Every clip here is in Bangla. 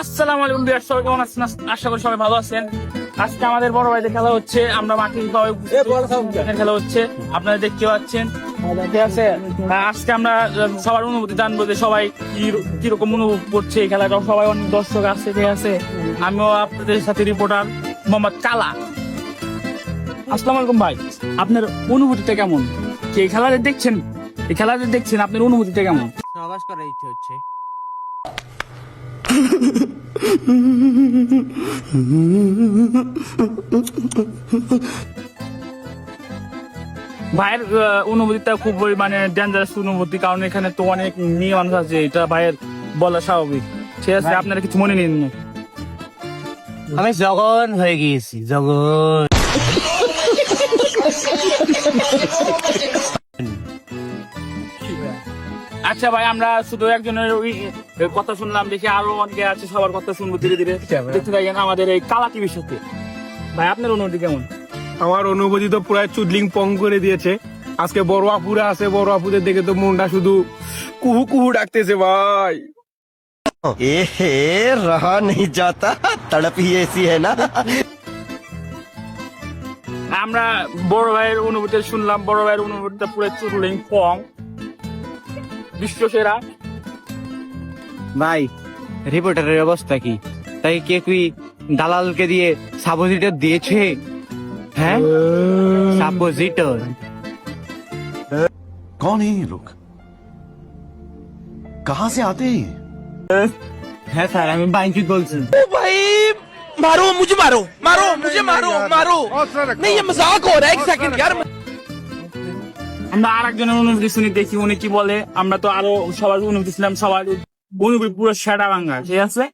আসসালামু আলাইকুম বিয়ার, সবাই কেমন আছেন? আশা করি সবাই ভালো আছেন। আজকে আমাদের বড় ভাইদের খেলা হচ্ছে, আমরা মাঠে খেলা হচ্ছে, আপনারা দেখতে পাচ্ছেন। ঠিক আছে, আজকে আমরা সবার অনুভূতি জানবো যে সবাই কিরকম অনুভব করছে এই খেলাটা। সবাই অনেক দর্শক আছে, ঠিক আছে। আমিও আপনাদের সাথে রিপোর্টার মোহাম্মদ কালা। আসসালামু আলাইকুম ভাই, আপনার অনুভূতিটা কেমন? এই খেলাটা দেখছেন, এই খেলাটা দেখছেন, আপনার অনুভূতিটা কেমন? সহবাস করার ইচ্ছে হচ্ছে। ভাইয়ের অনুভূতিটা খুব মানে ডেঞ্জারাস অনুভূতি, কারণ এখানে তো অনেক মেয়ে মানুষ আছে, এটা ভাইয়ের বলা স্বাভাবিক। ঠিক আছে, আপনারা কিছু মনে নিন না। আমি জগন হয়ে গিয়েছি, জগন। আচ্ছা ভাই, আমরা শুধু একজনের ওই কথা শুনলাম, দেখি আরো অনেকে আছে, সবার কথা শুনবো ধীরে ধীরে। দেখতে থাকেন আমাদের এই কালা টিভির সাথে। ভাই আপনার অনুভূতি কেমন? আমার অনুভূতি তো পুরো চুদলিং পং করে দিয়েছে। আজকে বড় আপুরা আছে, বড় আপুদের দেখে তো মনটা শুধু কুহু কুহু ডাকতেছে ভাই। रहा नहीं जाता, तड़प ही ऐसी है ना। আমরা বড় ভাইয়ের অনুভূতি শুনলাম, বড় ভাইয়ের অনুভূতিটা পুরো চুদলিং পং, বিশ্ব সেরা। ভাই, রিপোর্টারের অবস্থা কি? তাই কে কি দালালকে দিয়ে সাপোজিটর দিয়েছে? হ্যাঁ, সাপোজিটর। कौन है ये लोग? कहाँ से आते हैं? হ্যাঁ স্যার, আমি বাইকি বলছি। मारो मुझे, मारो मारो मुझे, मारो मारो। नहीं ये मजाक हो रहा है, एक सेकंड यार। আমরা আর একজনের অনুভূতি শুনি, দেখি উনি কি বলে। আমরা তো আরো সবার অনুভূতি ছিলাম, সবার অনুভূতি পুরো সেটা ভাঙ্গা। ঠিক আছে,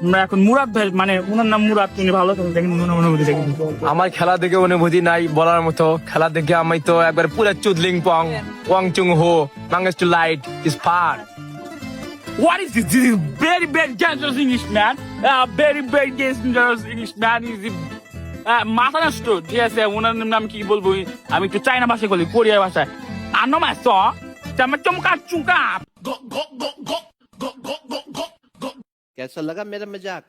আমরা এখন মুরাদ ভাই, মানে ওনার নাম মুরাদ, উনি ভালো দেখেন অনুভূতি দেখেন। আমার খেলা দেখে অনুভূতি নাই বলার মতো। খেলা দেখে আমি তো একবার পুরো চুদলিং পং, ওয়াং চুং হো, মাঙ্গেস to light is far. What is this? This is very, very dangerous English, man. Very, very dangerous English, man. মাথা নষ্ট। ঠিক আছে, ওনার নাম কি বলবো, আমি একটু চাইনা ভাষায় বলি, কোরিয়ার ভাষায়। আনো মাস চমকা চুকা। कैसा लगा मेरा मजाक?